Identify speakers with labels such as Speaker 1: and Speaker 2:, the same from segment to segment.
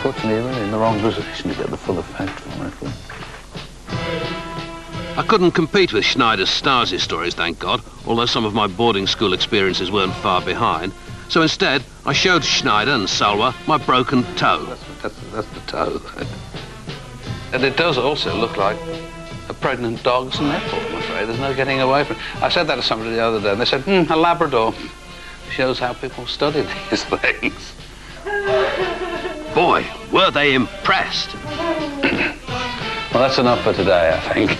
Speaker 1: unfortunately, you're really in the wrong position to get the full effect from it.
Speaker 2: I couldn't compete with Schneider's Stasi stories, thank God, although some of my boarding school experiences weren't far behind. So instead, I showed Schneider and Salwa my broken toe.
Speaker 1: That's the toe, though. And it does also look like a pregnant dog's nipple, I'm afraid. There's no getting away from it. I said that to somebody the other day, and they said, a Labrador. Shows how people study these things.
Speaker 2: Boy, were they impressed.
Speaker 1: Well, that's enough for today, I think.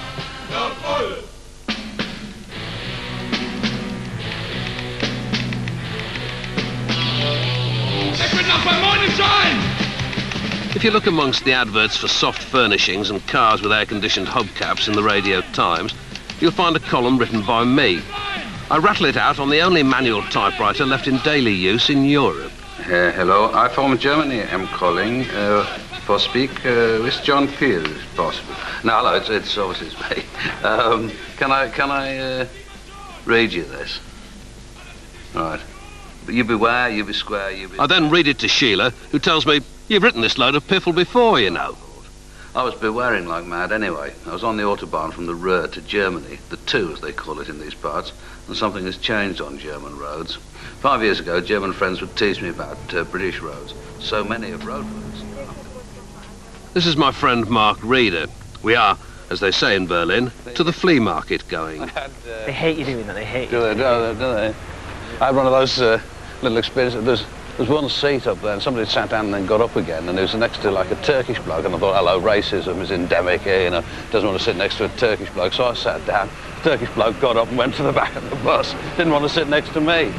Speaker 2: If you look amongst the adverts for soft furnishings and cars with air-conditioned hubcaps in the Radio Times, you'll find a column written by me. I rattle it out on the only manual typewriter left in daily use in Europe.
Speaker 1: Hello, I'm from Germany. I'm calling for speak with John Peel, if possible. No, hello, it's obviously it's me. Can I read you this? Right. You beware, you be square, you be...
Speaker 2: I then read it to Sheila, who tells me, you've written this load of piffle before, you know.
Speaker 1: I was bewaring like mad anyway. I was on the Autobahn from the Ruhr to Germany, the 2 as they call it in these parts, and something has changed on German roads. 5 years ago, German friends would tease me about British roads. So many of roadworks.
Speaker 2: This is my friend Mark Reeder. We are, as they say in Berlin, to the flea market going.
Speaker 3: They hate you doing that, they hate you.
Speaker 1: Do they? I had one of those little experiences. There's one seat up there, and somebody sat down and then got up again, and it was next to like a Turkish bloke, and I thought, hello, racism is endemic here, you know, doesn't want to sit next to a Turkish bloke, so I sat down. The Turkish bloke got up and went to the back of the bus, didn't want to sit next to me.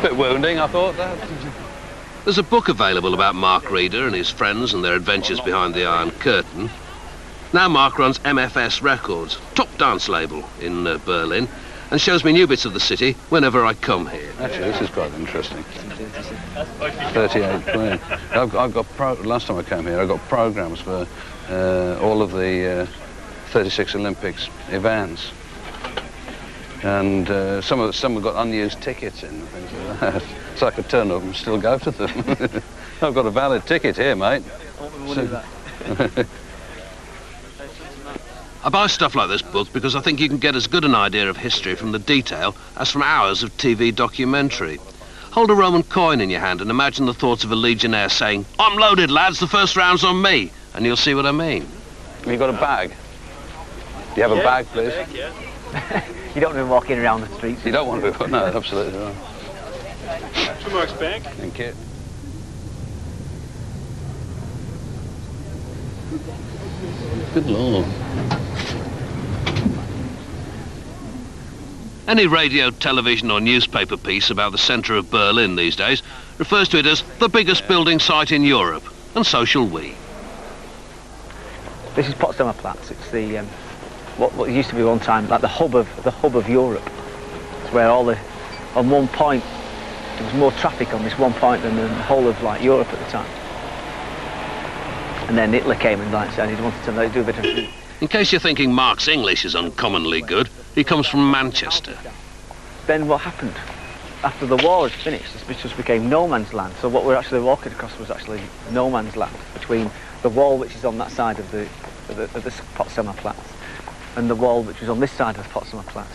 Speaker 1: Bit wounding, I thought, that.
Speaker 2: There's a book available about Mark Reeder and his friends and their adventures behind the Iron Curtain. Now Mark runs MFS Records, top dance label in Berlin, and shows me new bits of the city whenever I come here.
Speaker 1: Actually, this is quite interesting. 38 quid. I've got, last time I came here, I got programmes for all of the 36 Olympics events. And some have got unused tickets in and things like that. So I could turn up and still go to them. I've got a valid ticket here, mate.
Speaker 2: I buy stuff like this book because I think you can get as good an idea of history from the detail as from hours of TV documentary. Hold a Roman coin in your hand and imagine the thoughts of a legionnaire saying, "I'm loaded, lads, the first round's on me," and you'll see what I mean.
Speaker 1: Have you got a bag? Do you have a bag, please?
Speaker 3: You don't want to be walking around the streets.
Speaker 1: You don't want to be, no, absolutely right.
Speaker 4: 2 marks back.
Speaker 1: Thank you. Good Lord.
Speaker 2: Any radio, television or newspaper piece about the centre of Berlin these days refers to it as the biggest building site in Europe, and so shall we.
Speaker 3: This is Potsdamer Platz. It's the what used to be one time like the hub of Europe. It's where all the on one point there was more traffic on this one point than the whole of like Europe at the time. And then Hitler came and like said he wanted to do a bit of.
Speaker 2: In case you're thinking Mark's English is uncommonly good, he comes from Manchester.
Speaker 3: Then what happened? After the war had finished, this just became no man's land. So what we're actually walking across was actually no man's land between the wall which is on that side of the Potsdamer Platz and the wall which was on this side of the Potsdamer Platz.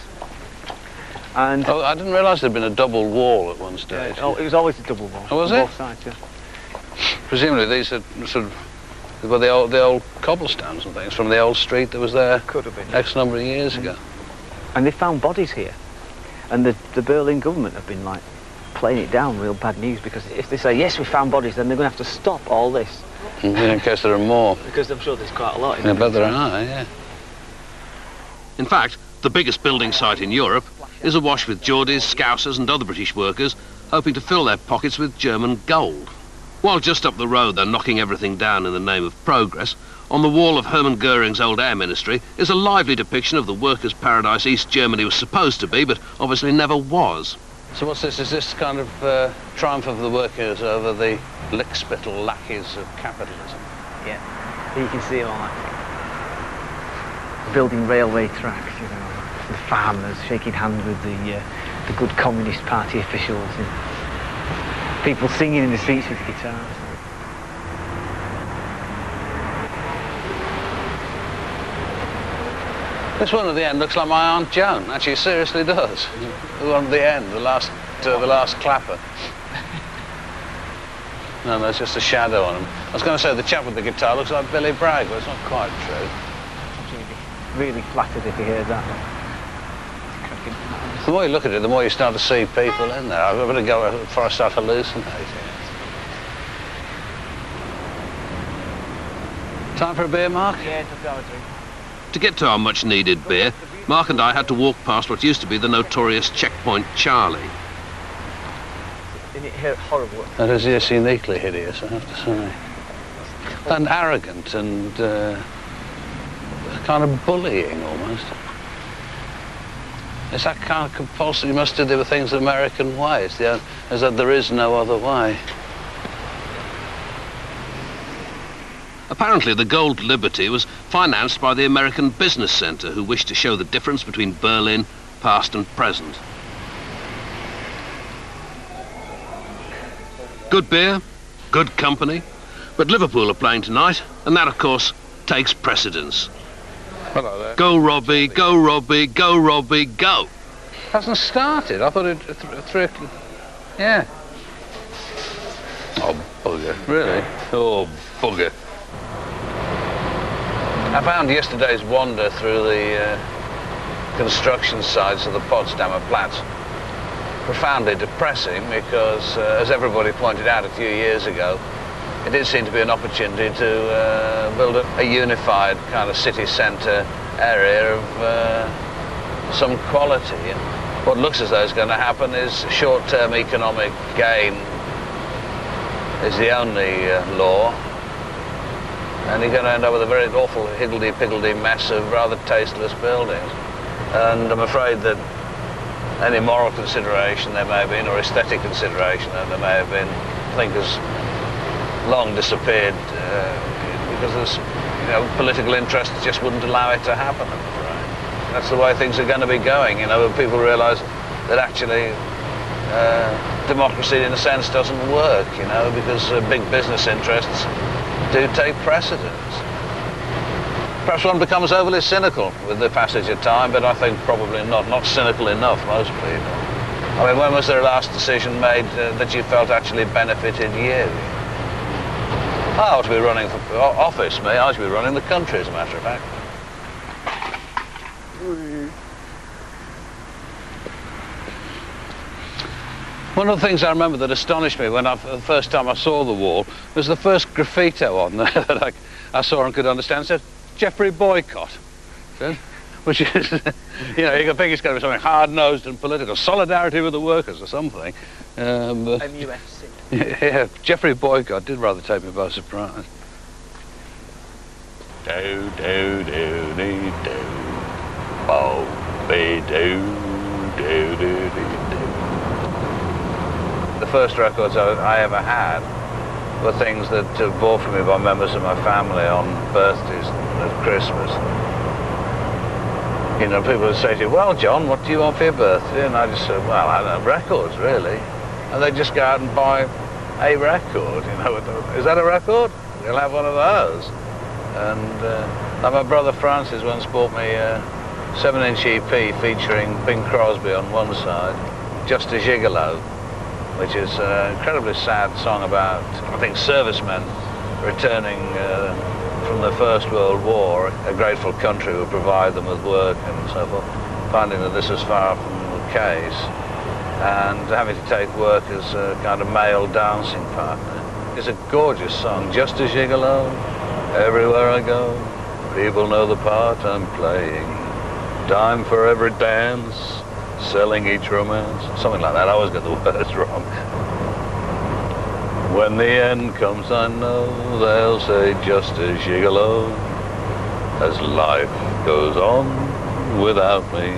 Speaker 3: And
Speaker 1: oh, I didn't realise there'd been a double wall at one stage.
Speaker 3: Oh, it was always a double wall.
Speaker 1: Oh, was
Speaker 3: on
Speaker 1: it?
Speaker 3: Both sides, yeah.
Speaker 1: Presumably these are sort of well, the old cobblestones and things from the old street that was there.
Speaker 3: Could have been.
Speaker 1: X number of years ago.
Speaker 3: And they found bodies here, and the Berlin government have been like playing it down, real bad news, because if they say yes we found bodies, then they're going to have to stop all this.
Speaker 1: In case there are more.
Speaker 3: Because I'm sure there's quite a lot.
Speaker 1: I bet there are, yeah.
Speaker 2: In fact, the biggest building site in Europe is awash with Geordies, Scousers and other British workers hoping to fill their pockets with German gold. While just up the road they're knocking everything down in the name of progress, on the wall of Hermann Goering's old air ministry is a lively depiction of the workers' paradise East Germany was supposed to be, but obviously never was.
Speaker 1: So what's this? Is this kind of triumph of the workers over the lickspittle lackeys of capitalism?
Speaker 3: Yeah, here you can see all that. Building railway tracks, you know, the farmers shaking hands with the good Communist Party officials, and people singing in the streets with guitars.
Speaker 1: This one at the end looks like my Aunt Joan. Actually, it seriously does. The one at the end, the last clapper. No, there's just a shadow on him. I was going to say the chap with the guitar looks like Billy Bragg, but it's not quite true.
Speaker 3: Really flattered if you hear that.
Speaker 1: The more you look at it, the more you start to see people in there. I've got to go before I start hallucinating. Time for a beer, Mark?
Speaker 3: Yeah, just go drink.
Speaker 2: To get to our much-needed beer, Mark and I had to walk past what used to be the notorious Checkpoint Charlie.
Speaker 3: Isn't it horrible?
Speaker 1: That is, yes, uniquely hideous, I have to say. And arrogant and kind of bullying, almost. It's that kind of compulsory, you must do the things the American way. It's as that there is no other way.
Speaker 2: Apparently, the Gold Liberty was financed by the American Business Centre, who wished to show the difference between Berlin, past and present. Good beer, good company, but Liverpool are playing tonight, and that, of course, takes precedence.
Speaker 1: Hello there.
Speaker 2: Go, Robbie, go, Robbie, go, Robbie, go.
Speaker 1: Hasn't started. I thought it 3 o'clock. Yeah. Oh, bugger. Really? Oh, bugger. I found yesterday's wander through the construction sites of the Potsdamer Platz profoundly depressing because, as everybody pointed out a few years ago, it did seem to be an opportunity to build a unified kind of city centre area of some quality. And what looks as though is going to happen is short-term economic gain is the only law, and you're going to end up with a very awful higgledy-piggledy mess of rather tasteless buildings. And I'm afraid that any moral consideration there may have been, or aesthetic consideration that there may have been, I think has long disappeared because there's, political interest just wouldn't allow it to happen, I'm afraid. That's the way things are going to be going, when people realise that actually democracy in a sense doesn't work, because big business interests do take precedence. Perhaps one becomes overly cynical with the passage of time, but I think probably not cynical enough, most people. I mean, when was their last decision made that you felt actually benefited you? I ought to be running for office, me. I should be running the country, as a matter of fact. One of the things I remember that astonished me when the first time I saw the wall was the first graffito on there that I saw and could understand. It said, Jeffrey Boycott. Which is, you can think it's going to be something hard-nosed and political. Solidarity with the workers or something.
Speaker 3: MUFC.
Speaker 1: Yeah, Jeffrey Boycott did rather take me by surprise.
Speaker 5: Do do do do do, bo be do do do do do.
Speaker 1: The first records I ever had were things that were bought for me by members of my family on birthdays and at Christmas. People would say to you, well, John, what do you want for your birthday? And I just said, well, I don't know, records, really. And they'd just go out and buy a record, Is that a record? You'll have one of those. And like my brother Francis once bought me a 7-inch EP featuring Bing Crosby on one side, Just a Gigolo, which is an incredibly sad song about, I think, servicemen returning from the First World War. A grateful country would provide them with work and so forth, finding that this was far from the case, and having to take work as a kind of male dancing partner. It's a gorgeous song, Just a Gigolo, everywhere I go, people know the part I'm playing, dime for every dance, selling each romance, something like that. I always get the words wrong. When the end comes, I know they'll say just a gigolo, as life goes on without me.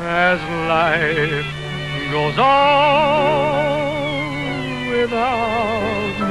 Speaker 6: As life goes on without